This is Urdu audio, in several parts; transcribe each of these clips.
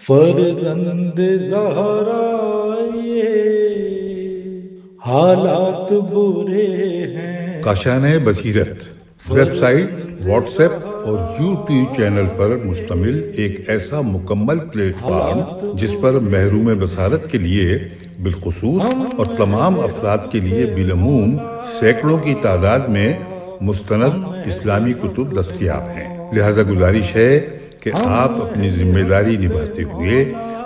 فرزند زہرا یہ حالات برے ہیں۔ کاشانۂ بصیرت ویب سائٹ، واٹس ایپ اور یوٹیوب چینل پر مشتمل ایک ایسا مکمل پلیٹ فارم جس پر محروم بصارت کے لیے بالخصوص اور تمام افراد کے لیے بالعموم سینکڑوں کی تعداد میں مستند اسلامی کتب دستیاب ہیں۔ لہذا گزارش ہے کہ آپ اپنی ذمہ داری نبھاتے ہوئے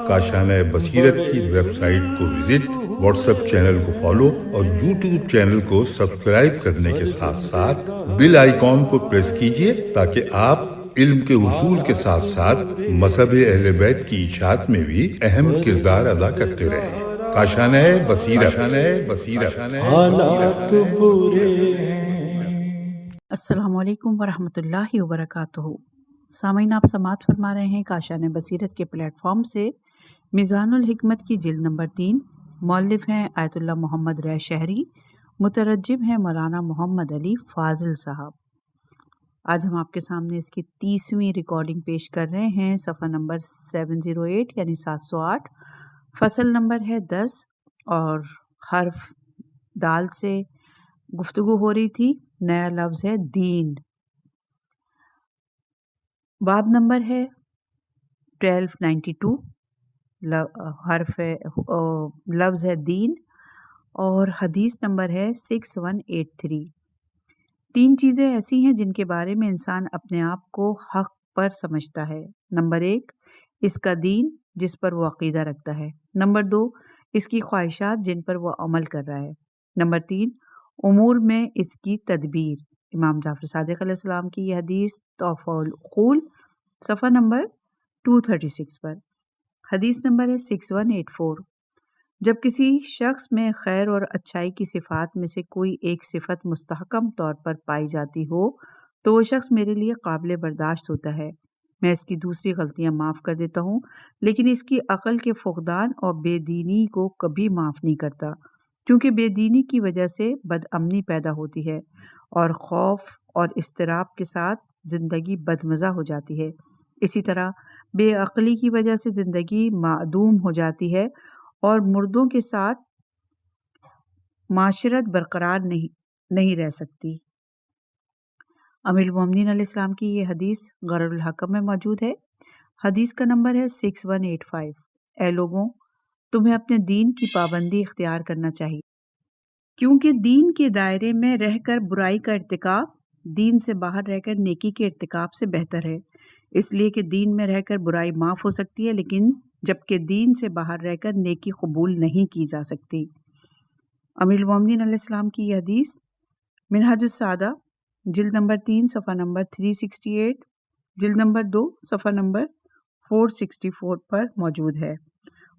کاشانۂ بصیرت کی ویب سائٹ کو وزٹ، واٹس ایپ چینل کو فالو اور یوٹیوب چینل کو سبسکرائب کرنے کے ساتھ ساتھ بیل آئیکن کو پریس کیجئے تاکہ آپ علم کے حصول کے ساتھ ساتھ مذہب اہل بیت کی اشاعت میں بھی اہم کردار ادا کرتے رہیں۔ کاشانۂ بصیرت۔ حالات برے ہیں۔ السلام علیکم ورحمۃ اللہ وبرکاتہ۔ سامعین، آپ سماعت فرما رہے ہیں کاشانۂ بصیرت کے پلیٹ فارم سے میزان الحکمت کی جلد نمبر 3۔ مؤلف ہیں آیت اللہ محمد رہ شہری، مترجم ہیں مولانا محمد علی فاضل صاحب۔ آج ہم آپ کے سامنے اس کی 30ویں ریکارڈنگ پیش کر رہے ہیں، صفحہ نمبر 708 یعنی 708، فصل نمبر ہے 10 اور حرف دال سے گفتگو ہو رہی تھی۔ نیا لفظ ہے دین۔ باب نمبر ہے 1292، حرف لفظ ہے دین، اور حدیث نمبر ہے 6183۔ تین چیزیں ایسی ہیں جن کے بارے میں انسان اپنے آپ کو حق پر سمجھتا ہے۔ نمبر 1، اس کا دین جس پر وہ عقیدہ رکھتا ہے۔ نمبر 2، اس کی خواہشات جن پر وہ عمل کر رہا ہے۔ نمبر 3، امور میں اس کی تدبیر۔ امام جعفر صادق علیہ السلام کی یہ حدیث تحفہ العقول صفحہ نمبر 236 پر۔ حدیث نمبر ہے 6184۔ جب کسی شخص میں خیر اور اچھائی کی صفات میں سے کوئی ایک صفت مستحکم طور پر پائی جاتی ہو تو وہ شخص میرے لیے قابل برداشت ہوتا ہے، میں اس کی دوسری غلطیاں معاف کر دیتا ہوں، لیکن اس کی عقل کے فقدان اور بے دینی کو کبھی معاف نہیں کرتا، کیونکہ بے دینی کی وجہ سے بد امنی پیدا ہوتی ہے اور خوف اور اضطراب کے ساتھ زندگی بدمزہ ہو جاتی ہے۔ اسی طرح بے عقلی کی وجہ سے زندگی معدوم ہو جاتی ہے اور مردوں کے ساتھ معاشرت برقرار نہیں رہ سکتی۔ امیر المومنین علیہ السلام کی یہ حدیث غرر الحکم میں موجود ہے۔ حدیث کا نمبر ہے 6185۔ اے لوگوں، تمہیں اپنے دین کی پابندی اختیار کرنا چاہیے، کیونکہ دین کے دائرے میں رہ کر برائی کا ارتکاب دین سے باہر رہ کر نیکی کے ارتکاب سے بہتر ہے، اس لیے کہ دین میں رہ کر برائی معاف ہو سکتی ہے، لیکن جبکہ دین سے باہر رہ کر نیکی قبول نہیں کی جا سکتی۔ امیر المومنین علیہ السلام کی یہ حدیث منہاج السعادہ جلد نمبر 3 صفحہ نمبر 368، جلد نمبر 2 صفحہ نمبر 464 پر موجود ہے،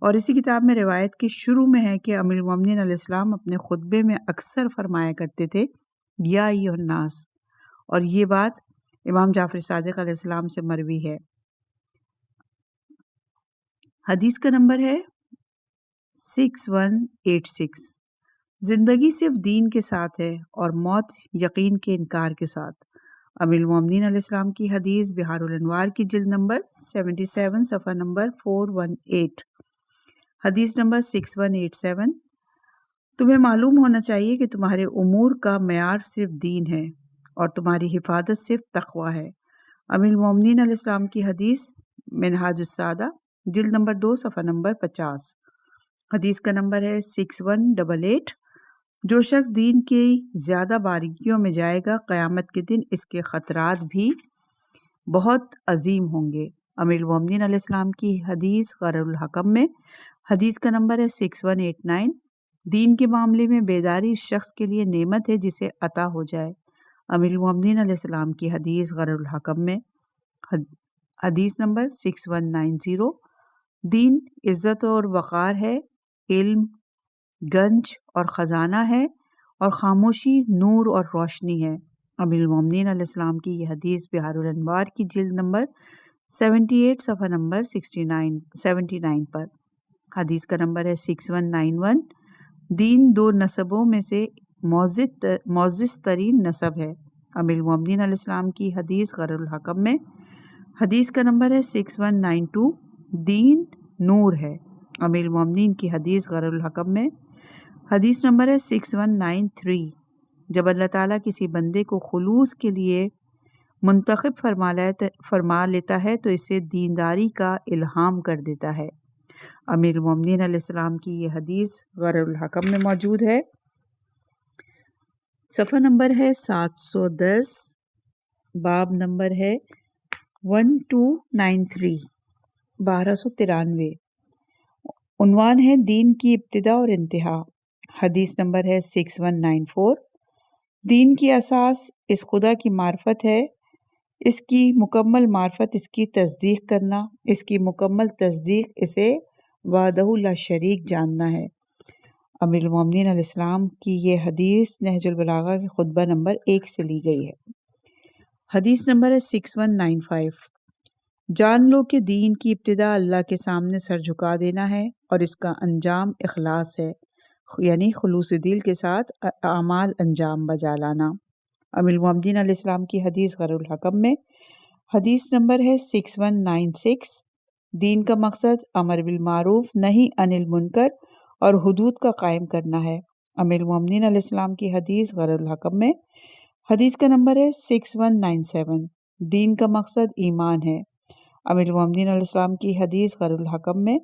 اور اسی کتاب میں روایت کے شروع میں ہے کہ امیر المومنین علیہ السلام اپنے خطبے میں اکثر فرمایا کرتے تھے یا ایھا الناس، اور یہ بات امام جعفر صادق علیہ السلام سے مروی ہے۔ حدیث کا نمبر ہے 6186۔ زندگی صرف دین کے ساتھ ہے اور موت یقین کے انکار کے ساتھ۔ امیر المومنین علیہ السلام کی حدیث بحار الانوار کی جلد نمبر 77 صفحہ نمبر 418۔ حدیث نمبر 6187۔ تمہیں معلوم ہونا چاہیے کہ تمہارے امور کا معیار صرف دین ہے اور تمہاری حفاظت صرف تقوی ہے۔ امیر المومنین علیہ السلام کی حدیث منہاج السعادہ جلد نمبر 2 صفحہ نمبر 50۔ حدیث کا نمبر ہے 6188۔ جو شخص دین کی زیادہ باریکیوں میں جائے گا، قیامت کے دن اس کے خطرات بھی بہت عظیم ہوں گے۔ امیر المومنین علیہ السلام کی حدیث غرر الحکم میں، حدیث کا نمبر ہے 6189۔ دین کے معاملے میں بیداری اس شخص کے لیے نعمت ہے جسے عطا ہو جائے۔ امیر المومنین علیہ السلام کی حدیث غرر الحکم میں، حدیث نمبر 6190۔ دین عزت اور وقار ہے، علم گنج اور خزانہ ہے، اور خاموشی نور اور روشنی ہے۔ امیر المومنین علیہ السلام کی یہ حدیث بحار الانوار کی جلد نمبر 78 صفحہ نمبر 79 پر۔ حدیث کا نمبر ہے 6191۔ دین دو نسبوں میں سے معزز ترین نسب ہے۔ امیر المومنین علیہ السلام کی حدیث غرر الحکم میں، حدیث کا نمبر ہے 6192۔ دین نور ہے۔ امیر المومنین کی حدیث غر الحکم میں حدیث نمبر ہے 6193۔ جب اللہ تعالیٰ کسی بندے کو خلوص کے لیے منتخب فرما لیتا ہے تو اسے دینداری کا الہام کر دیتا ہے۔ امیر المومنین علیہ السلام کی یہ حدیث غر الحکم میں موجود ہے۔ صفحہ نمبر ہے 710، باب نمبر ہے 1293، 1293۔ عنوان ہے دین کی ابتدا اور انتہا۔ حدیث نمبر ہے 6194۔ دین کی اساس اس خدا کی معرفت ہے، اس کی مکمل معرفت اس کی تصدیق کرنا، اس کی مکمل تصدیق اسے وحدہ لا شریک جاننا ہے۔ امیر المومنین علیہ السلام کی یہ حدیث نہج البلاغہ کے خطبہ نمبر 1 سے لی گئی ہے۔ حدیث نمبر ہے 6195۔ جان لو کہ دین کی ابتدا اللہ کے سامنے سر جھکا دینا ہے اور اس کا انجام اخلاص ہے، یعنی خلوص دل کے ساتھ اعمال انجام بجا لانا۔ امیر المومنین علیہ السلام کی حدیث غر الحکم میں حدیث نمبر ہے 6196۔ دین کا مقصد امر بالمعروف نہی عن المنکر اور حدود کا قائم کرنا ہے۔ امیر المومنین علیہ السلام کی حدیث غر الحکم میں حدیث کا نمبر ہے 6197۔ دین کا مقصد ایمان ہے۔ امیر المومنین علیہ السلام کی حدیث غر الحکم میں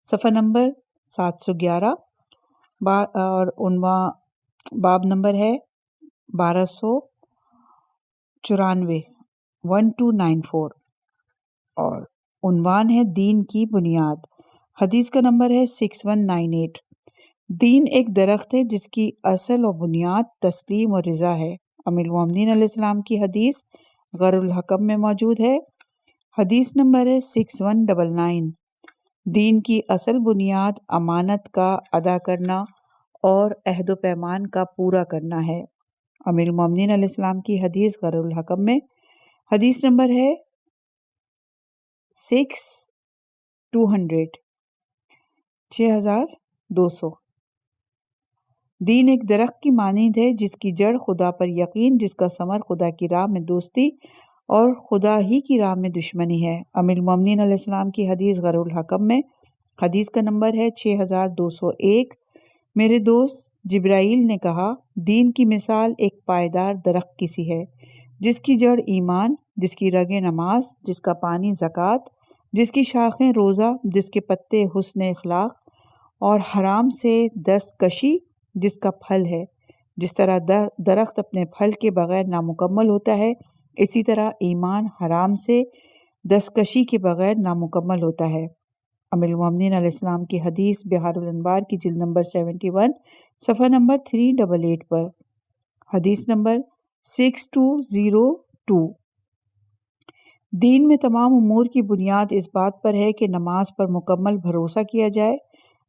صفحہ نمبر 711 اور باب نمبر ہے 1294، 1294، اور عنوان ہے دین کی بنیاد۔ حدیث کا نمبر ہے 6198۔ دین ایک درخت ہے جس کی اصل و بنیاد تسلیم و رضا ہے۔ امیر المومنین علیہ السلام کی حدیث غر الحکم میں موجود ہے۔ حدیث نمبر ہے 6199۔ دین کی اصل بنیاد امانت کا ادا کرنا اور عہد و پیمان کا پورا کرنا ہے۔ امیر المومنین علیہ السلام کی حدیث غر الحکم میں حدیث نمبر ہے 6200۔ دین ایک درخت کی مانند ہے جس کی جڑ خدا پر یقین، جس کا ثمر خدا کی راہ میں دوستی اور خدا ہی کی راہ میں دشمنی ہے۔ امیر المومنین علیہ السلام کی حدیث غر الحکم میں حدیث کا نمبر ہے 6201۔ میرے دوست جبرائیل نے کہا، دین کی مثال ایک پائیدار درخت کی سی ہے، جس کی جڑ ایمان، جس کی رگیں نماز، جس کا پانی زکوٰۃ، جس کی شاخیں روزہ، جس کے پتے حسن اخلاق اور حرام سے دستکشی، جس کا پھل ہے۔ جس طرح درخت اپنے پھل کے بغیر نامکمل ہوتا ہے، اسی طرح ایمان حرام سے دستکشی کے بغیر نامکمل ہوتا ہے۔ امیر المومنین علیہ السلام کی حدیث بحار الانوار کی جلد نمبر 71، صفحہ نمبر 388 پر۔ حدیث نمبر 6202۔ دین میں تمام امور کی بنیاد اس بات پر ہے کہ نماز پر مکمل بھروسہ کیا جائے،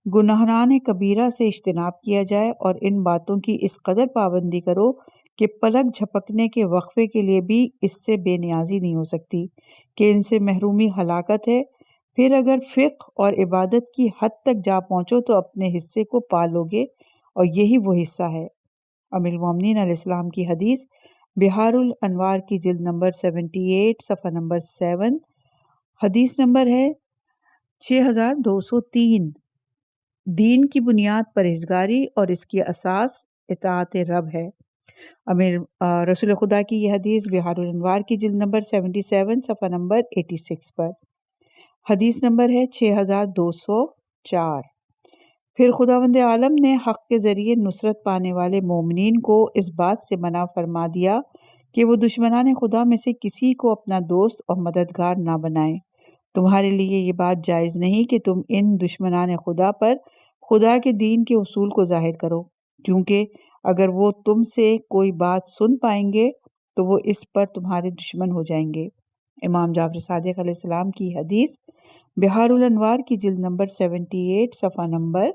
گناہان کبیرہ سے اجتناب کیا جائے اور ان باتوں کی اس قدر پابندی کرو کہ پلک جھپکنے کے وقفے کے لیے بھی اس سے بے نیازی نہیں ہو سکتی، کہ ان سے محرومی ہلاکت ہے۔ پھر اگر فقہ اور عبادت کی حد تک جا پہنچو تو اپنے حصے کو پالو گے، اور یہی وہ حصہ ہے۔ امیر المومنین علیہ السلام کی حدیث بحار الانوار کی جلد نمبر 78، صفحہ نمبر 7۔ حدیث نمبر ہے 6203۔ دین کی بنیاد پرہیزگاری اور اس کی اساس اطاعت رب ہے۔ امیر رسول خدا کی یہ حدیث بحار الانوار کی جلد نمبر 77، صفحہ نمبر 86 پر۔ حدیث نمبر ہے 6204۔ پھر خداوند عالم نے حق کے ذریعے نصرت پانے والے مومنین کو اس بات سے منع فرما دیا کہ وہ دشمنان خدا میں سے کسی کو اپنا دوست اور مددگار نہ بنائیں۔ تمہارے لیے یہ بات جائز نہیں کہ تم ان دشمنان خدا پر خدا کے دین کے اصول کو ظاہر کرو، کیونکہ اگر وہ تم سے کوئی بات سن پائیں گے تو وہ اس پر تمہارے دشمن ہو جائیں گے۔ امام جعفر صادق علیہ السلام کی حدیث بحار الانوار کی جلد نمبر 78، صفحہ نمبر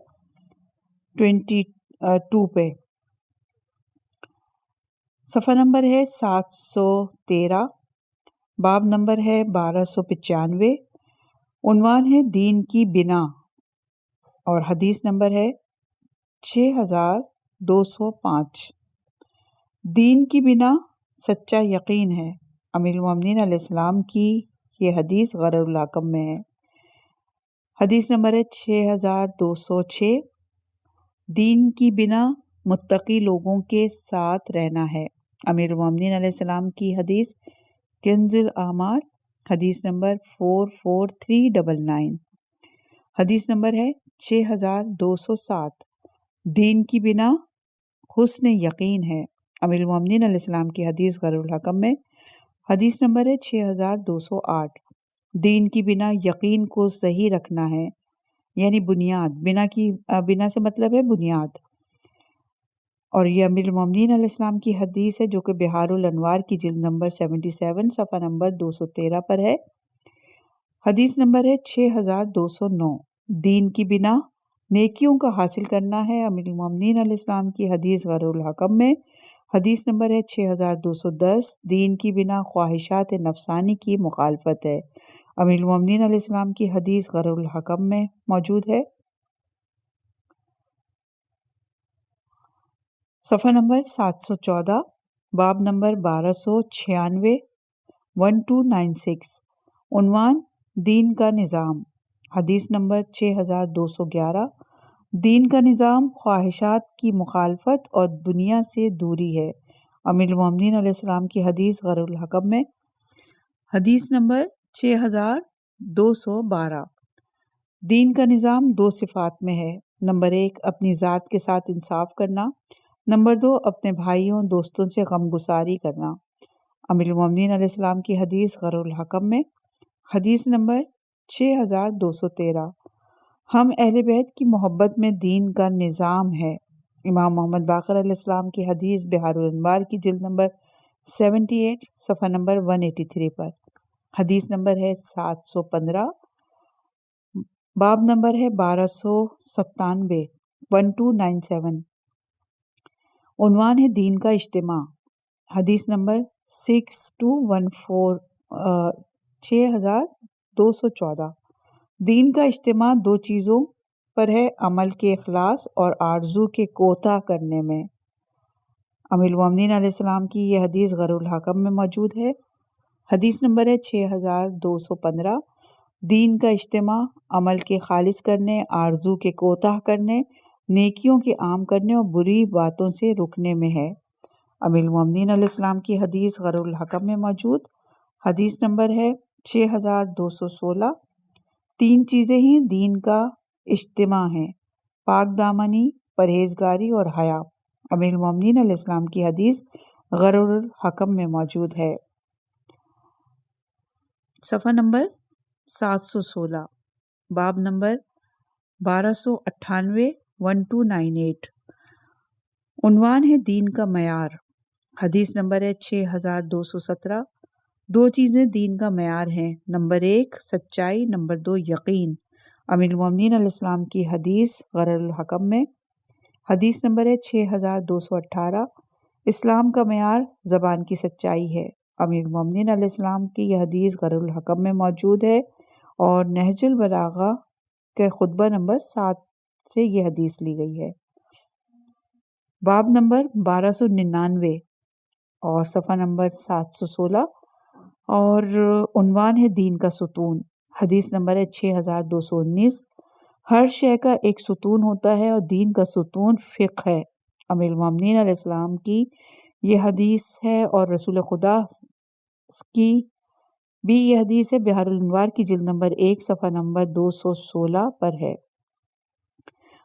22 پہ۔ صفحہ نمبر ہے 713، باب نمبر ہے 1295۔ عنوان ہے دین کی بنا، اور حدیث نمبر ہے 6205۔ دین کی بنا سچا یقین ہے۔ امیر المومنین علیہ السلام کی یہ حدیث غرر الحکم میں ہے۔ حدیث نمبر ہے 6206، دین کی بنا متقی لوگوں کے ساتھ رہنا ہے۔ امیر المومنین علیہ السلام کی حدیث کنز الاعمال، حدیث نمبر 44399۔ حدیث نمبر ہے 6207، دین کی بنا حسن یقین ہے۔ امیر المومنین علیہ السلام کی حدیث غرر الحکم میں، حدیث نمبر ہے 6208، دین کی بنا یقین کو صحیح رکھنا ہے، یعنی بنیاد، بنا سے مطلب ہے بنیاد۔ اور یہ امیر المومنین علیہ السلام کی حدیث ہے جو کہ بحار الانوار کی جلد نمبر 77 صفحہ نمبر 213 پر ہے۔ حدیث نمبر ہے 6209، دین کی بنا نیکیوں کا حاصل کرنا ہے۔ امیر المومنین علیہ السلام کی حدیث غرر الحکم میں، حدیث نمبر ہے 6210، دین کی بنا خواہشات نفسانی کی مخالفت ہے۔ امیر المومنین علیہ السلام کی حدیث غرر الحکم میں موجود ہے۔ صفحہ نمبر 714، باب نمبر 1296، 1296، عنوان دین کا نظام، حدیث نمبر 6211، دین کا نظام خواہشات کی مخالفت اور دنیا سے دوری ہے۔ امیر المومنین علیہ السلام کی حدیث غرر الحکم میں، حدیث نمبر 6212، دین کا نظام دو صفات میں ہے۔ نمبر 1، اپنی ذات کے ساتھ انصاف کرنا۔ نمبر 2، اپنے بھائیوں دوستوں سے غم گساری کرنا۔ امیر المومنین علیہ السلام کی حدیث غرر الحکم میں، حدیث نمبر 6213، ہم اہل بیت کی محبت میں دین کا نظام ہے۔ امام محمد باقر علیہ السلام کی حدیث بحار الانوار کی جلد نمبر 78 صفحہ نمبر 183 پر، حدیث نمبر ہے 715، باب نمبر ہے 1297، 1297، عنوان ہے دین کا اجتماع، حدیث نمبر 6214، دین کا اجتماع دو چیزوں پر ہے، عمل کے اخلاص اور آرزو کے کوتاہ کرنے میں۔ امیر المومنین علیہ السلام کی یہ حدیث غرر الحکم میں موجود ہے۔ حدیث نمبر ہے 6215، دین کا اجتماع عمل کے خالص کرنے، آرزو کے کوتاہ کرنے، نیکیوں کے عام کرنے اور بری باتوں سے رکنے میں ہے۔ امیر المومنین علیہ السلام کی حدیث غرر الحکم میں موجود، حدیث نمبر ہے 6216، تین چیزیں ہی دین کا اجتماع ہیں، پاک دامنی، پرہیزگاری اور حیا۔ امیر المومنین علیہ السلام کی حدیث غرر الحکم میں موجود ہے۔ صفحہ نمبر 716، باب نمبر 1298، 1298، عنوان ہے دین کا معیار، حدیث نمبر ہے 6217، دو چیزیں دین کا معیار ہیں، نمبر 1 سچائی، نمبر 2 یقین۔ امیر المومنین علیہ السلام کی حدیث غرر الحکم میں، حدیث نمبر ہے 6218، اسلام کا معیار زبان کی سچائی ہے۔ امیر المومنین علیہ السلام کی یہ حدیث غرر الحکم میں موجود ہے اور نہج البلاغہ کے خطبہ نمبر 7 سے یہ حدیث لی گئی ہے۔ باب نمبر 1299 اور صفحہ نمبر 716 اور عنوان ہے دین کا ستون، حدیث نمبر ہے 6219، ہر شے کا ایک ستون ہوتا ہے اور دین کا ستون فقہ ہے۔ امیر المومنین علیہ السلام کی یہ حدیث ہے اور رسول خدا کی بھی یہ حدیث ہے، بحار الانوار کی جلد نمبر 1 صفحہ نمبر 216 پر ہے۔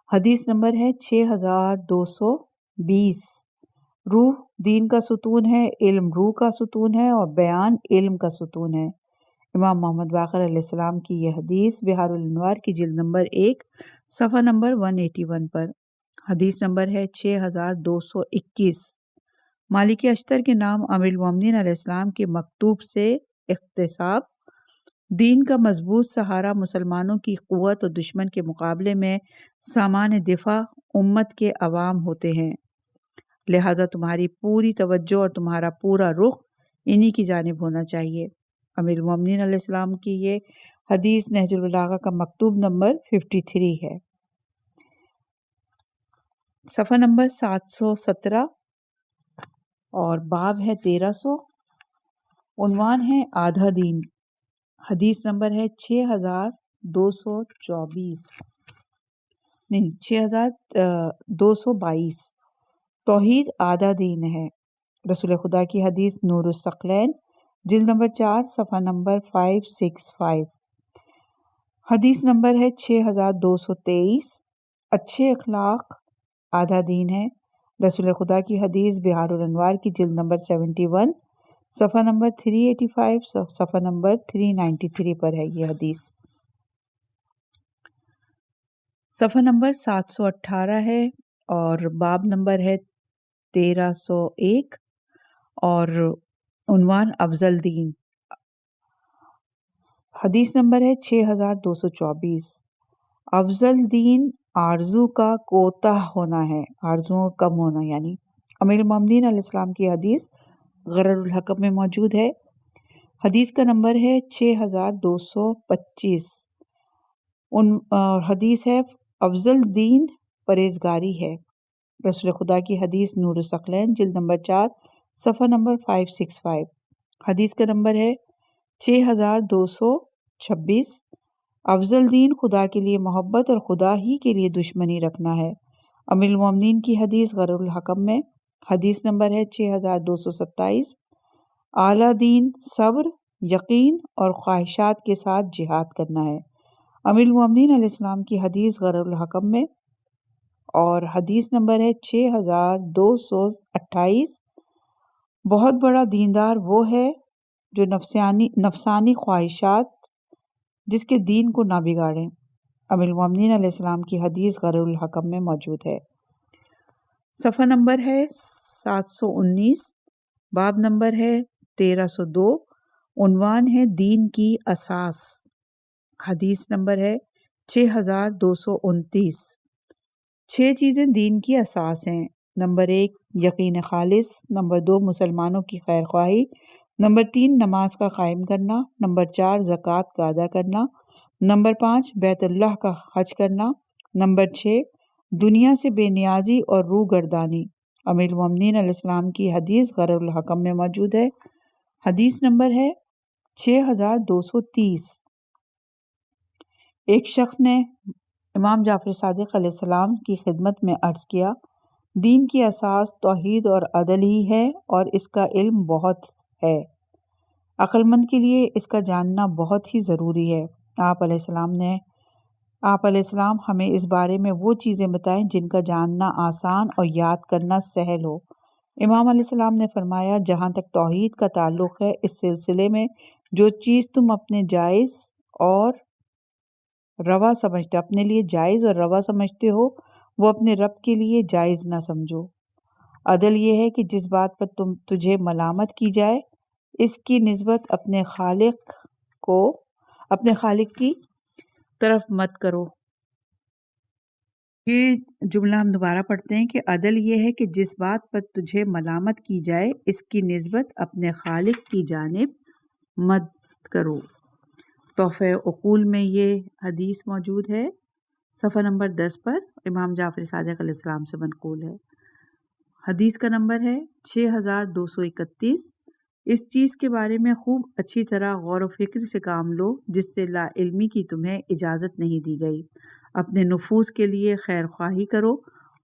حدیث نمبر ہے 6220، روح دین کا ستون ہے، علم روح کا ستون ہے اور بیان علم کا ستون ہے۔ امام محمد باقر علیہ السلام کی یہ حدیث بحار الانوار کی جلد نمبر 1 صفحہ نمبر 181 پر، حدیث نمبر ہے 6221۔ مالک اشتر کے نام امیر المومنین علیہ السلام کے مکتوب سے اقتصاب، دین کا مضبوط سہارا مسلمانوں کی قوت اور دشمن کے مقابلے میں سامان دفاع امت کے عوام ہوتے ہیں، لہٰذا تمہاری پوری توجہ اور تمہارا پورا رخ انہی کی جانب ہونا چاہیے۔ امیر المومنین علیہ السلام کی یہ حدیث نہج البلاغہ کا مکتوب نمبر 53 ہے۔ صفحہ نمبر 717 اور باب ہے 1300، عنوان ہے آدھا دین، حدیث نمبر ہے 6224 نہیں 6222 توحید آدھا دین ہے۔ رسول خدا کی حدیث نور الثقلین جلد نمبر 4 صفحہ نمبر 565۔ حدیث نمبر ہے 6223 اچھے اخلاق آدھا دین ہے۔ رسول خدا کی حدیث بہار الانوار کی جلد نمبر 71 صفحہ نمبر 385 صفحہ نمبر 393 پر ہے یہ حدیث۔ صفحہ نمبر 718 ہے اور باب نمبر ہے 1301 اور عنوان افضل دین۔ حدیث نمبر ہے 6224 افضل دین آرزو کا کوتاہ ہونا ہے، آرزوؤں کا کم ہونا یعنی۔ امیر المومنین علیہ السلام کی حدیث غرر الحکم میں موجود ہے۔ حدیث کا نمبر ہے 6225 حدیث ہے افضل دین پرہیزگاری ہے۔ رسول خدا کی حدیث نور الثقلین جلد نمبر 4 صفحہ نمبر 565۔ حدیث کا نمبر ہے 6226 افضل دین خدا کے لیے محبت اور خدا ہی کے لیے دشمنی رکھنا ہے۔ امیر المومنین کی حدیث غرر الحکم میں۔ حدیث نمبر ہے 6227 اعلیٰ دین صبر، یقین اور خواہشات کے ساتھ جہاد کرنا ہے۔ امیر المومنین علیہ السلام کی حدیث غرر الحکم میں۔ اور حدیث نمبر ہے 6228 بہت بڑا دیندار وہ ہے جو نفسانی خواہشات جس کے دین کو نہ بگاڑیں۔ امیر المومنین علیہ السلام کی حدیث غرر الحکم میں موجود ہے۔ صفحہ نمبر ہے 719 باب نمبر ہے 1302 عنوان ہے دین کی اساس۔ حدیث نمبر ہے 6229 6 چیزیں دین کی اساس ہیں۔ نمبر 1 یقین خالص، نمبر 2 مسلمانوں کی خیر خواہی، نمبر 3 نماز کا قائم کرنا، نمبر 4 زکوٰۃ کا ادا کرنا، نمبر 5 بیت اللہ کا حج کرنا، نمبر 6 دنیا سے بے نیازی اور روح گردانی۔ امیر المومنین علیہ السلام کی حدیث غرر الحکم میں موجود ہے۔ حدیث نمبر ہے 6230 ایک شخص نے امام جعفر صادق علیہ السلام کی خدمت میں عرض کیا، دین کی اساس توحید اور عدل ہی ہے اور اس کا علم بہت ہے، عقل مند کے لیے اس کا جاننا بہت ہی ضروری ہے۔ آپ علیہ السلام ہمیں اس بارے میں وہ چیزیں بتائیں جن کا جاننا آسان اور یاد کرنا سہل ہو۔ امام علیہ السلام نے فرمایا، جہاں تک توحید کا تعلق ہے اس سلسلے میں جو چیز تم اپنے لیے جائز اور روا سمجھتے ہو وہ اپنے رب کے لیے جائز نہ سمجھو۔ عدل یہ ہے کہ جس بات پر تجھے ملامت کی جائے اس کی نسبت اپنے خالق کی طرف مت کرو۔ یہ جملہ ہم دوبارہ پڑھتے ہیں کہ عدل یہ ہے کہ جس بات پر تجھے ملامت کی جائے اس کی نسبت اپنے خالق کی جانب مت کرو۔ تحفہ عقول میں یہ حدیث موجود ہے، صفحہ نمبر 10 پر امام جعفر صادق علیہ السلام سے منقول ہے۔ حدیث کا نمبر ہے 6231 اس چیز کے بارے میں خوب اچھی طرح غور و فکر سے کام لو جس سے لا علمی کی تمہیں اجازت نہیں دی گئی، اپنے نفوس کے لیے خیر خواہی کرو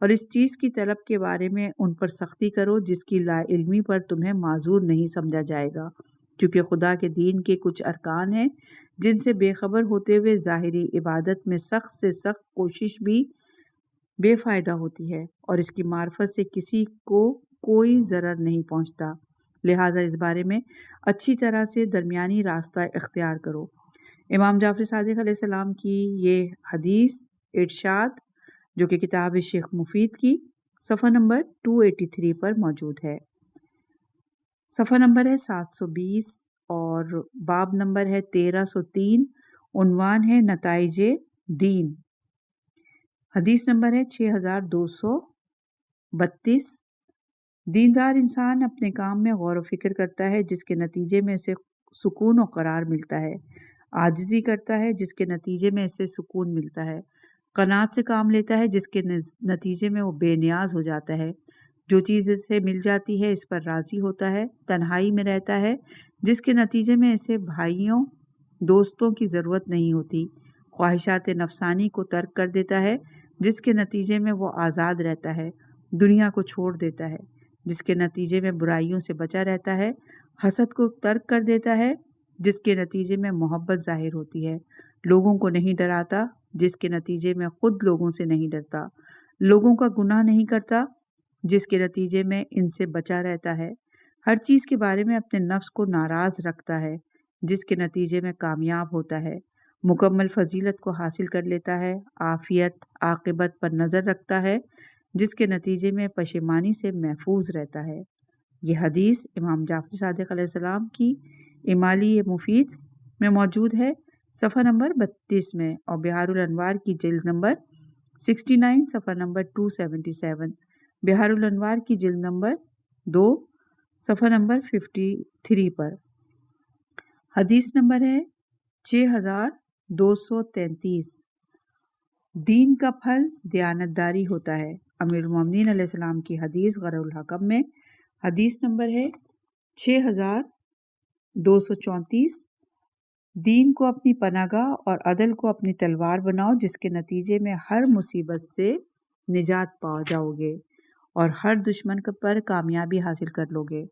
اور اس چیز کی طلب کے بارے میں ان پر سختی کرو جس کی لا علمی پر تمہیں معذور نہیں سمجھا جائے گا، کیونکہ خدا کے دین کے کچھ ارکان ہیں جن سے بے خبر ہوتے ہوئے ظاہری عبادت میں سخت سے سخت کوشش بھی بے فائدہ ہوتی ہے اور اس کی معرفت سے کسی کو کوئی ضرر نہیں پہنچتا، لہٰذا اس بارے میں اچھی طرح سے درمیانی راستہ اختیار کرو۔ امام جعفر صادق علیہ السلام کی یہ حدیث ارشاد جو کہ کتاب شیخ مفید کی صفحہ نمبر 283 پر موجود ہے۔ صفحہ نمبر ہے 720 اور باب نمبر ہے 1303 عنوان ہے نتائج دین۔ حدیث نمبر ہے 6232 دیندار انسان اپنے کام میں غور و فکر کرتا ہے جس کے نتیجے میں اسے سکون و قرار ملتا ہے، عاجزی کرتا ہے جس کے نتیجے میں اسے سکون ملتا ہے، قناعت سے کام لیتا ہے جس کے نتیجے میں وہ بے نیاز ہو جاتا ہے، جو چیز اسے مل جاتی ہے اس پر راضی ہوتا ہے، تنہائی میں رہتا ہے جس کے نتیجے میں اسے بھائیوں دوستوں کی ضرورت نہیں ہوتی، خواہشات نفسانی کو ترک کر دیتا ہے جس کے نتیجے میں وہ آزاد رہتا ہے، دنیا کو چھوڑ دیتا ہے جس کے نتیجے میں برائیوں سے بچا رہتا ہے، حسد کو ترک کر دیتا ہے جس کے نتیجے میں محبت ظاہر ہوتی ہے، لوگوں کو نہیں ڈراتا جس کے نتیجے میں خود لوگوں سے نہیں ڈرتا، لوگوں کا گناہ نہیں کرتا جس کے نتیجے میں ان سے بچا رہتا ہے، ہر چیز کے بارے میں اپنے نفس کو ناراض رکھتا ہے جس کے نتیجے میں کامیاب ہوتا ہے، مکمل فضیلت کو حاصل کر لیتا ہے، عافیت عاقبت پر نظر رکھتا ہے جس کے نتیجے میں پشیمانی سے محفوظ رہتا ہے۔ یہ حدیث امام جعفر صادق علیہ السلام کی امالی مفید میں موجود ہے، صفحہ نمبر 32 میں، اور بحار الانوار کی جلد نمبر 69 صفحہ نمبر 277، بحار الانوار کی جلد نمبر 2 صفحہ نمبر 53 پر۔ حدیث نمبر ہے 6233، دین کا پھل دیانتداری ہوتا ہے، امیر المومنین علیہ السلام کی حدیث غرض الحکم میں، حدیث نمبر ہے 6234، دین کو اپنی پناہ گاہ اور عدل کو اپنی تلوار بناؤ جس کے نتیجے میں ہر مصیبت سے نجات پا جاؤ گے اور ہر دشمن پر کامیابی حاصل کر لو گے،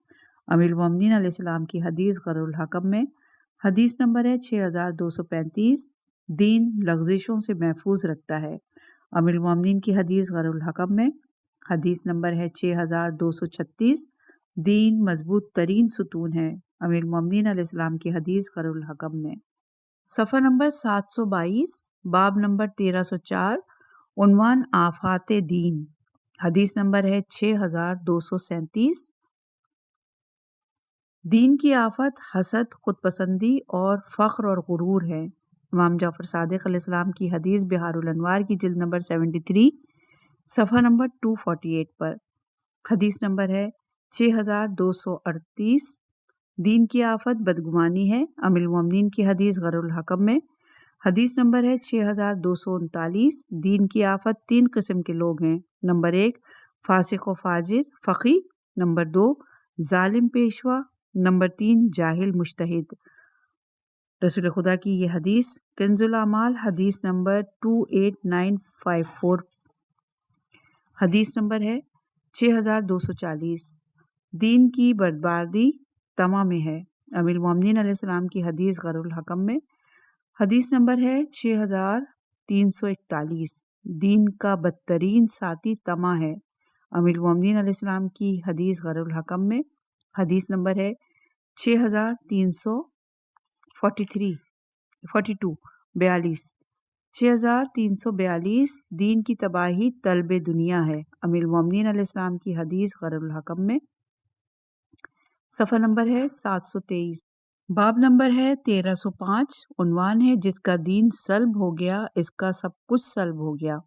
امیر المومنین علیہ السلام کی حدیث غرض الحکم میں، حدیث نمبر ہے 6235، دین لغزشوں سے محفوظ رکھتا ہے، امیر المومنین کی حدیث غرض الحکم میں، حدیث نمبر ہے 6236، دین مضبوط ترین ستون ہے، امیر المومنین علیہ السلام کی حدیث غرض الحکم میں، صفحہ نمبر 722، باب نمبر 1304، عنوان آفات دین، حدیث نمبر ہے 6237، دین کی آفت حسد، خود پسندی اور فخر اور غرور ہے، امام جعفر صادق علیہ السلام کی حدیث بحار الانوار کی جلد نمبر 73 صفحہ نمبر 248 پر، حدیث نمبر ہے 6238، دین کی آفت بدگمانی ہے، امیر المومنین کی حدیث غرض الحکم میں، حدیث نمبر ہے 6239، دین کی آفت 3 قسم کے لوگ ہیں، نمبر 1 فاسق و فاجر فقی، نمبر 2 ظالم پیشوا، نمبر 3 جاہل مجتہد۔ رسول خدا کی یہ حدیث کنز الاعمال حدیث نمبر 28954، حدیث نمبر ہے 6240، دین کی بربادی طمع میں ہے، امیر المومنین علیہ السلام کی حدیث غرض الحکم میں، حدیث نمبر ہے 6341، دین کا بدترین ساتھی طمع ہے، امیر المومنین علیہ السلام کی حدیث غرض الحکم میں، حدیث نمبر ہے 6342، 6342، دین کی تباہی طلب دنیا ہے، امیر المومنین علیہ السلام کی حدیث غرض الحکم میں، صفحہ نمبر ہے 723، باب نمبر ہے 1305، عنوان ہے جس کا دین سلب ہو گیا اس کا سب کچھ سلب ہو گیا،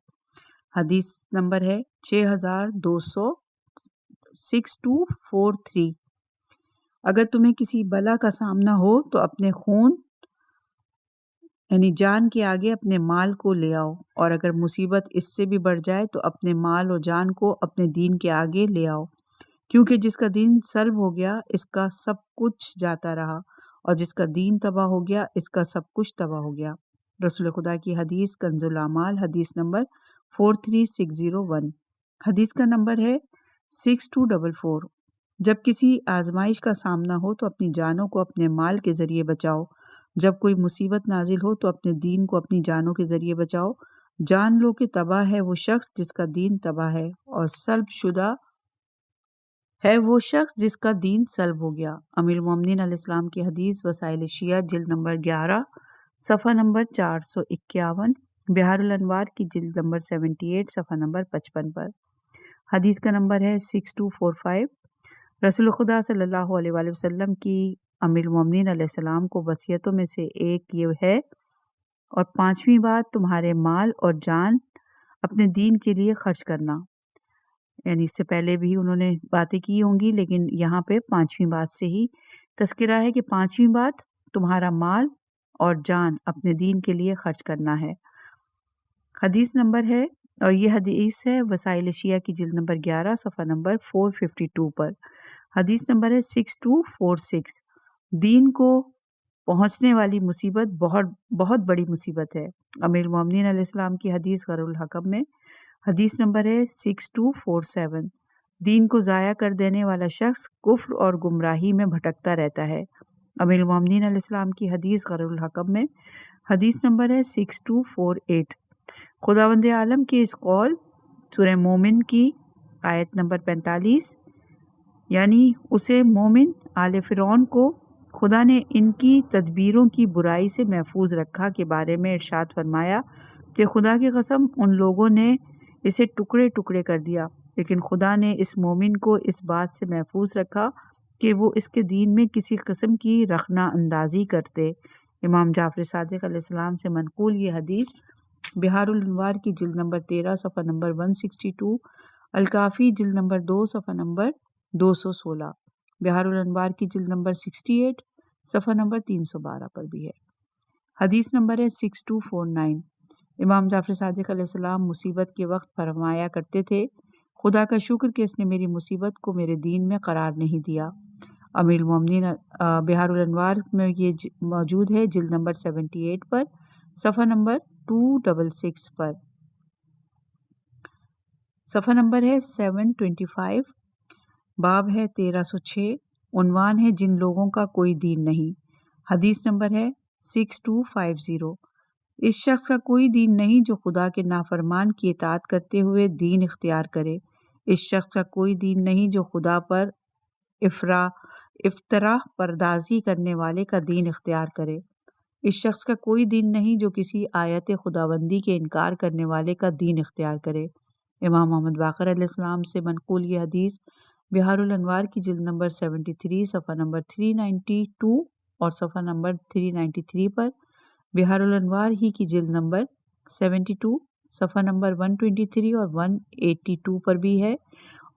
حدیث نمبر ہے 6243، اگر تمہیں کسی بلا کا سامنا ہو تو اپنے خون یعنی جان کے آگے اپنے مال کو لے آؤ، اور اگر مصیبت اس سے بھی بڑھ جائے تو اپنے مال اور جان کو اپنے دین کے آگے لے آؤ، کیونکہ جس کا دین سلب ہو گیا اس کا سب کچھ جاتا رہا، اور جس کا دین تباہ ہو گیا اس کا سب کچھ تباہ ہو گیا۔ رسول خدا کی حدیث کنز الاعمال حدیث نمبر 43601، حدیث کا نمبر ہے 6244، جب کسی آزمائش کا سامنا ہو تو اپنی جانوں کو اپنے مال کے ذریعے بچاؤ، جب کوئی مصیبت نازل ہو تو اپنے دین کو اپنی جانوں کے ذریعے بچاؤ، جان لو کہ تباہ ہے وہ شخص جس کا دین تباہ ہے، اور سلب شدہ ہے وہ شخص جس کا دین سلب ہو گیا۔ امیر المومنین علیہ السلام کی حدیث وسائل شیعہ جلد نمبر 11 صفحہ نمبر 451، بحار الانوار کی جلد نمبر 78 صفحہ نمبر 55 پر، حدیث کا نمبر ہے 6245۔ رسول خدا صلی اللہ علیہ وآلہ وسلم کی امیر المومنین علیہ السلام کو وصیتوں میں سے ایک یہ ہے، اور 5ویں بات تمہارے مال اور جان اپنے دین کے لیے خرچ کرنا، یعنی اس سے پہلے بھی انہوں نے باتیں کی ہوں گی لیکن یہاں پہ 5ویں بات سے ہی تذکرہ ہے کہ 5ویں بات تمہارا مال اور جان اپنے دین کے لیے خرچ کرنا ہے۔ حدیث نمبر ہے، اور یہ حدیث ہے وسائل شیعہ کی جلد نمبر 11 صفحہ نمبر 452 پر، حدیث نمبر ہے 6246، دین کو پہنچنے والی مصیبت بہت بڑی مصیبت ہے۔ امیر المومنین علیہ السلام کی حدیث غر الحکم میں حدیث نمبر ہے 6247، دین کو ضائع کر دینے والا شخص کفر اور گمراہی میں بھٹکتا رہتا ہے۔ امیر المومنین علیہ السلام کی حدیث غر الحکم میں حدیث نمبر ہے 6248۔ خداوند عالم کے اس قول سورہ مومن کی آیت نمبر 45، یعنی اسے مومن آل فرعون کو خدا نے ان کی تدبیروں کی برائی سے محفوظ رکھا کے بارے میں ارشاد فرمایا کہ خدا کی قسم ان لوگوں نے اسے ٹکڑے ٹکڑے کر دیا، لیکن خدا نے اس مومن کو اس بات سے محفوظ رکھا کہ وہ اس کے دین میں کسی قسم کی رخنہ اندازی کرتے۔ امام جعفر صادق علیہ السلام سے منقول یہ حدیث بحار الانوار کی جلد نمبر 13 صفحہ نمبر 162، الکافی جلد نمبر 2 صفحہ نمبر 216، بحار الانوار کی جلد نمبر 68 صفحہ نمبر 312 پر بھی ہے۔ حدیث نمبر ہے 6249۔ امام جعفر صادق علیہ السلام مصیبت کے وقت فرمایا کرتے تھے، خدا کا شکر کہ اس نے میری مصیبت کو میرے دین میں قرار نہیں دیا۔ امیر المومنین بحار الانوار میں یہ موجود ہے جلد نمبر 78 پر صفحہ نمبر 266 پر، صفحہ نمبر ہے 725، باب ہے 1306، عنوان ہے جن لوگوں کا کوئی دین نہیں۔ حدیث نمبر ہے 6250۔ اس شخص کا کوئی دین نہیں جو خدا کے نافرمان کی اطاعت کرتے ہوئے دین اختیار کرے۔ اس شخص کا کوئی دین نہیں جو خدا پر افطرا پردازی کرنے والے کا دین اختیار کرے۔ اس شخص کا کوئی دین نہیں جو کسی آیت خداوندی کے انکار کرنے والے کا دین اختیار کرے۔ امام محمد باقر علیہ السلام سے منقول یہ حدیث بحار الانوار کی جلد نمبر 73 صفحہ نمبر 392 اور صفحہ نمبر 393 پر، بحار الانوار ہی کی جلد نمبر 72 صفحہ نمبر 123 اور 182 پر بھی ہے،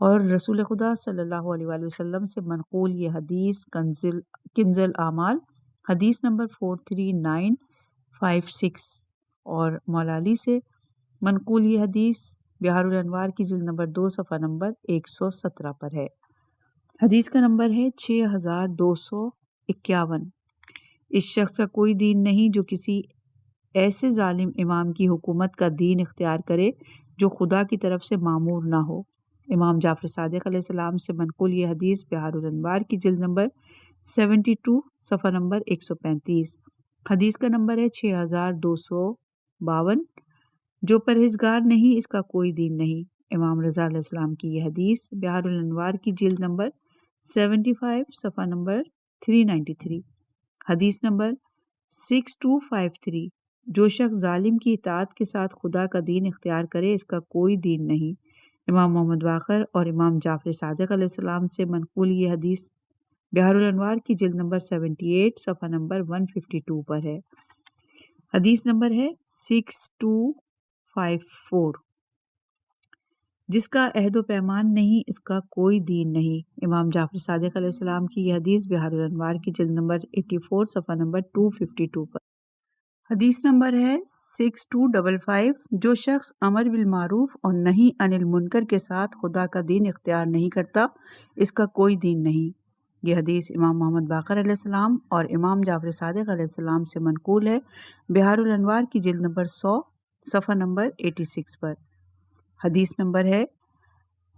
اور رسول خدا صلی اللہ علیہ وآلہ وسلم سے منقول یہ حدیث کنز الاعمال حدیث نمبر 43956 اور مولا علی سے منقول یہ حدیث بحار الانوار کی جلد نمبر 2 صفحہ نمبر 117 پر ہے۔ حدیث کا نمبر ہے 6251۔ اس شخص کا کوئی دین نہیں جو کسی ایسے ظالم امام کی حکومت کا دین اختیار کرے جو خدا کی طرف سے معمور نہ ہو۔ امام جعفر صادق علیہ السلام سے منقول یہ حدیث بحار الانوار کی جلد نمبر 72 صفحہ نمبر 135۔ حدیث کا نمبر ہے 6252۔ جو پرہیزگار نہیں اس کا کوئی دین نہیں۔ امام رضا علیہ السلام کی یہ حدیث بحار الانوار کی جلد نمبر 75 صفحہ نمبر 393۔ حدیث نمبر 6253۔ جو شخص ظالم کی اطاعت کے ساتھ خدا کا دین اختیار کرے اس کا کوئی دین نہیں۔ امام محمد باقر اور امام جعفر صادق علیہ السلام سے منقول یہ حدیث بحار الانوار کی جلد نمبر 78 صفحہ نمبر 152 پر ہے۔ حدیث نمبر ہے 6254۔ جس کا عہد و پیمان نہیں اس کا کوئی دین نہیں۔ امام جعفر صادق علیہ السلام کی یہ حدیث بحار الانوار کی جلد نمبر 84 صفحہ نمبر 252 پر۔ حدیث نمبر ہے 6255۔ جو شخص امر بالمعروف اور نہی عن المنکر کے ساتھ خدا کا دین اختیار نہیں کرتا اس کا کوئی دین نہیں۔ یہ حدیث امام محمد باقر علیہ السلام اور امام جعفر صادق علیہ السلام سے منقول ہے بحار الانوار کی جلد نمبر 100 صفحہ نمبر 86 پر۔ حدیث نمبر ہے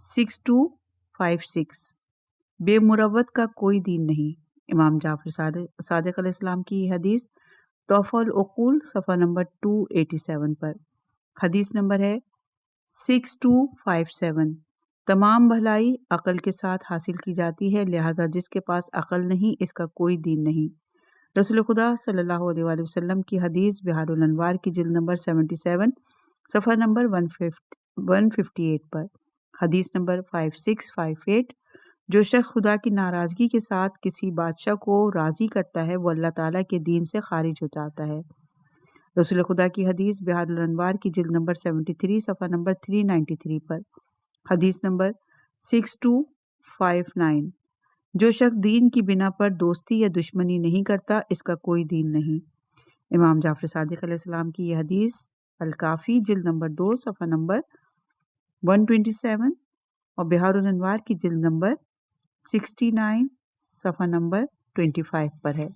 6256۔ بے مروت کا کوئی دین نہیں۔ امام جعفر صادق علیہ السلام کی یہ حدیث تحفہ العقول صفحہ نمبر 287 پر۔ حدیث نمبر ہے 6257۔ تمام بھلائی عقل کے ساتھ حاصل کی جاتی ہے، لہذا جس کے پاس عقل نہیں اس کا کوئی دین نہیں۔ رسول خدا صلی اللہ علیہ وآلہ وسلم کی حدیث بحار الانوار کی جلد نمبر 77 صفحہ نمبر 158 پر۔ حدیث نمبر 5658۔ جو شخص خدا کی ناراضگی کے ساتھ کسی بادشاہ کو راضی کرتا ہے وہ اللہ تعالیٰ کے دین سے خارج ہو جاتا ہے۔ رسول خدا کی حدیث بحار الانوار کی جلد نمبر 73 صفحہ نمبر 393 پر۔ حدیث نمبر 6259۔ جو شخص دین کی بنا پر دوستی یا دشمنی نہیں کرتا اس کا کوئی دین نہیں۔ امام جعفر صادق علیہ السلام کی یہ حدیث الکافی جلد نمبر 2 صفحہ نمبر 127 اور بحار الانوار کی جلد نمبر 69 صفحہ نمبر 25 پر ہے۔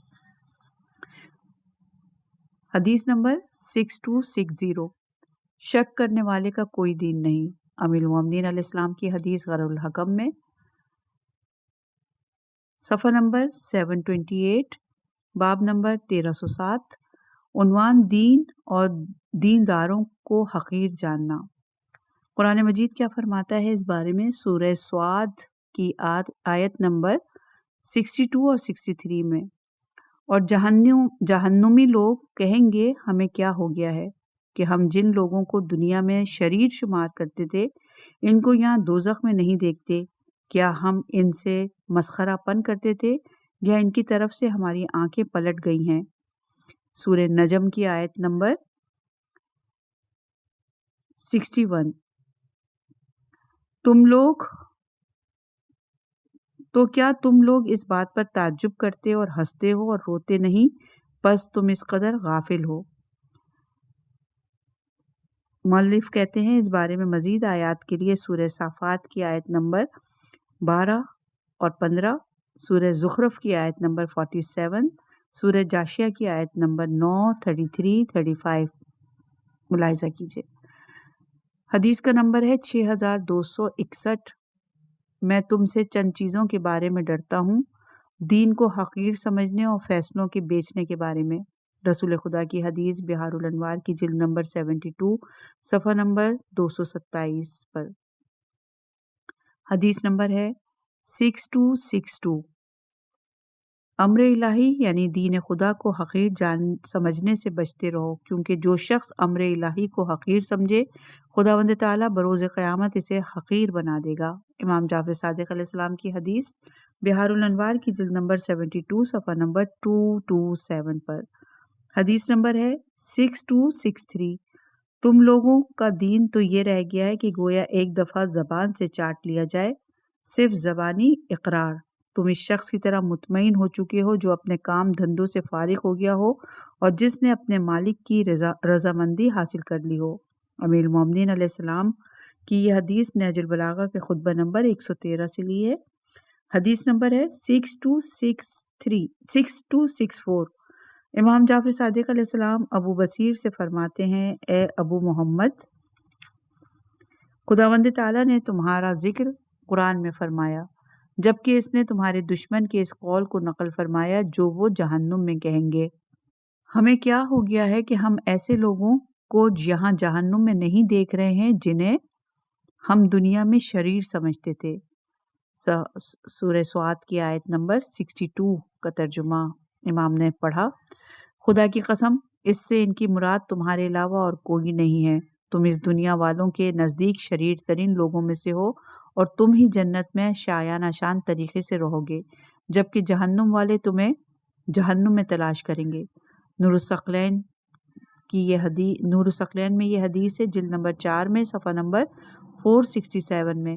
حدیث نمبر 6260، شک کرنے والے کا کوئی دین نہیں۔ امیر المومنین علیہ السلام کی حدیث غر الحکم میں صفحہ نمبر 728، باب نمبر 1307، عنوان دین اور دینداروں کو حقیر جاننا۔ قرآن مجید کیا فرماتا ہے اس بارے میں؟ سورہ سعد کی آیت نمبر 62 اور 63 میں، اور جہنمی لوگ کہیں گے ہمیں کیا ہو گیا ہے کہ ہم جن لوگوں کو دنیا میں شریر شمار کرتے تھے ان کو یہاں دوزخ میں نہیں دیکھتے، کیا ہم ان سے مسخرہ پن کرتے تھے یا ان کی طرف سے ہماری آنکھیں پلٹ گئی ہیں؟ سورہ نجم کی آیت نمبر 61، تو کیا تم لوگ اس بات پر تعجب کرتے اور ہنستے ہو اور روتے نہیں؟ پس تم اس قدر غافل ہو۔ مؤلف کہتے ہیں اس بارے میں مزید آیات کے لیے سورہ صافات کی آیت نمبر 12 اور 15، سورہ زخرف کی آیت نمبر 47، سورہ جاشیہ کی آیت نمبر 9، 33، 35 ملاحظہ کیجیے۔ حدیث کا نمبر ہے 6261۔ میں تم سے چند چیزوں کے بارے میں ڈرتا ہوں، دین کو حقیر سمجھنے اور فیصلوں کے بیچنے کے بارے میں۔ رسول خدا کی حدیث بحار الانوار کی جلد نمبر 72 صفحہ نمبر 227 پر۔ حدیث نمبر ہے 6262، امر الہی یعنی دین خدا کو حقیر سمجھنے سے بچتے رہو، کیونکہ جو شخص امر الہی کو حقیر سمجھے خداوند تعالیٰ بروز قیامت اسے حقیر بنا دے گا۔ امام جعفر صادق علیہ السلام کی حدیث بحار الانوار کی جلد نمبر 72 صفحہ نمبر 227 پر۔ حدیث نمبر ہے 6263، تم لوگوں کا دین تو یہ رہ گیا ہے کہ گویا ایک دفعہ زبان سے چاٹ لیا جائے، صرف زبانی اقرار۔ تم اس شخص کی طرح مطمئن ہو چکے ہو جو اپنے کام دھندوں سے فارغ ہو گیا ہو اور جس نے اپنے مالک کی رضامندی حاصل کر لی ہو۔ امیر المومنین علیہ السلام کی یہ حدیث نہج البلاغہ کے خطبہ نمبر 113 سے لی ہے۔ حدیث نمبر ہے 6264، امام جعفر صادق علیہ السلام ابو بصیر سے فرماتے ہیں، اے ابو محمد، خداوند تعالیٰ نے تمہارا ذکر قرآن میں فرمایا، جبکہ اس نے تمہارے دشمن کے اس قول کو نقل فرمایا جو وہ جہنم میں کہیں گے۔ ہمیں کیا ہو گیا ہے کہ ہم ایسے لوگوں کو یہاں جہنم میں نہیں دیکھ رہے ہیں جنہیں ہم دنیا میں شریر سمجھتے تھے۔ سورہ سعد کی آیت نمبر 62 کا ترجمہ امام نے پڑھا، خدا کی قسم اس سے ان کی مراد تمہارے علاوہ اور کوئی نہیں ہے، تم اس دنیا والوں کے نزدیک شریر ترین لوگوں میں سے ہو اور تم ہی جنت میں شایانہ شان طریقے سے رہو گے، جبکہ جہنم والے تمہیں جہنم میں تلاش کریں گے۔ نور الثقلین میں یہ حدیث ہے جلد نمبر 4 میں صفحہ نمبر 467 میں،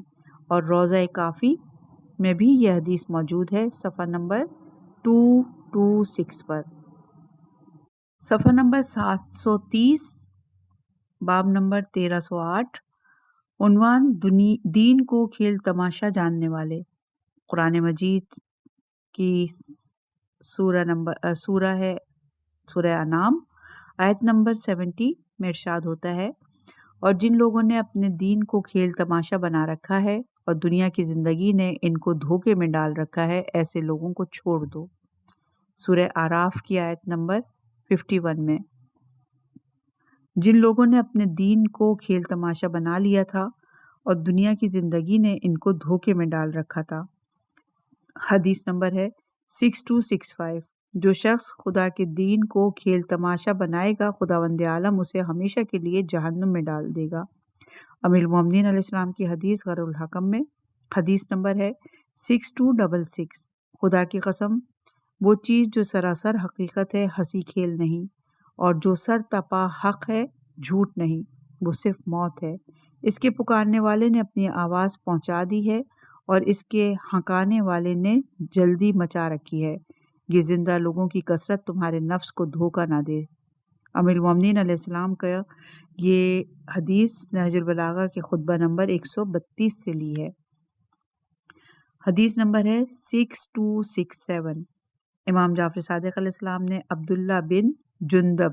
اور روضہ کافی میں بھی یہ حدیث موجود ہے صفحہ نمبر 226 پر۔ صفحہ نمبر 730، باب نمبر 1308، عنوان دین کو کھیل تماشا جاننے والے۔ قرآن مجید کی سورہ انعام آیت نمبر 70 میں ارشاد ہوتا ہے، اور جن لوگوں نے اپنے دین کو کھیل تماشا بنا رکھا ہے اور دنیا کی زندگی نے ان کو دھوکے میں ڈال رکھا ہے، ایسے لوگوں کو چھوڑ دو۔ سورہ اعراف کی آیت نمبر 51 میں، جن لوگوں نے اپنے دین کو کھیل تماشا بنا لیا تھا اور دنیا کی زندگی نے ان کو دھوکے میں ڈال رکھا تھا۔ حدیث نمبر ہے 6265، جو شخص خدا کے دین کو کھیل تماشا بنائے گا خداوند عالم اسے ہمیشہ کے لیے جہنم میں ڈال دے گا۔ امیر المومنین علیہ السلام کی حدیث غر الحکم میں حدیث نمبر ہے 6266، خدا کی قسم وہ چیز جو سراسر حقیقت ہے ہنسی کھیل نہیں، اور جو سر تپا حق ہے جھوٹ نہیں، وہ صرف موت ہے۔ اس کے پکارنے والے نے اپنی آواز پہنچا دی ہے اور اس کے ہنکانے والے نے جلدی مچا رکھی ہے۔ یہ زندہ لوگوں کی کثرت تمہارے نفس کو دھوکہ نہ دے۔ امیر المومنین علیہ السلام کا یہ حدیث نہج البلاغہ کے خطبہ نمبر 132 سے لی ہے۔ حدیث نمبر ہے 6267، امام جعفر صادق علیہ السلام نے عبداللہ بن جندب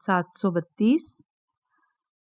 732,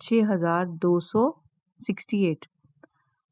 6268।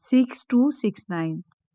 6269।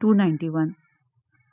291।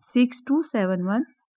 6271।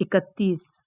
31,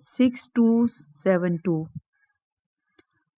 6272।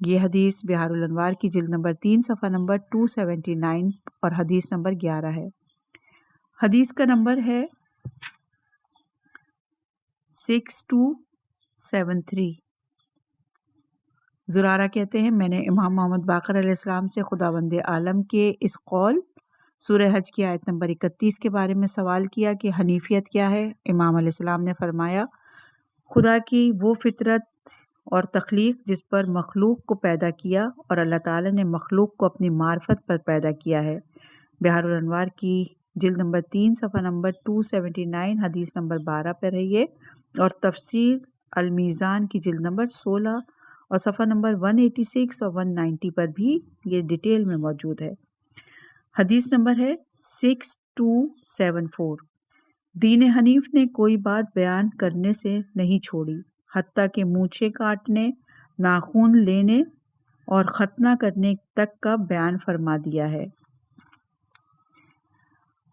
یہ حدیث بہار الانوار کی جلد نمبر 3 صفحہ نمبر 279 اور حدیث نمبر 11 ہے۔ حدیث کا نمبر ہے 6273۔ زرارہ کہتے ہیں میں نے امام محمد باقر علیہ السلام سے خداوند عالم کے اس قول سورہ حج کی آیت نمبر 31 کے بارے میں سوال کیا کہ حنیفیت کیا ہے؟ امام علیہ السلام نے فرمایا خدا کی وہ فطرت اور تخلیق جس پر مخلوق کو پیدا کیا اور اللہ تعالی نے مخلوق کو اپنی معرفت پر پیدا کیا ہے۔ بہار الانوار کی جلد نمبر 3 صفحہ نمبر 279 حدیث نمبر 12 پر ہے یہ، اور تفسیر المیزان کی جلد نمبر 16 اور صفحہ نمبر 186 اور 190 پر بھی یہ ڈیٹیل میں موجود ہے۔ حدیث نمبر ہے 6274۔ دین حنیف نے کوئی بات بیان کرنے سے نہیں چھوڑی حتیٰ کہ مونچھیں کاٹنے، ناخن لینے اور ختنہ کرنے تک کا بیان فرما دیا ہے۔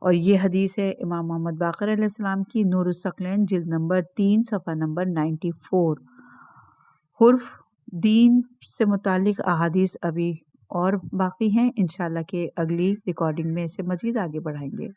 اور یہ حدیث ہے امام محمد باقر علیہ السلام کی نور الثقلین جلد نمبر 3 صفحہ نمبر 94۔ حرف دین سے متعلق احادیث ابھی اور باقی ہیں، انشاءاللہ کہ اگلی ریکارڈنگ میں اسے مزید آگے بڑھائیں گے۔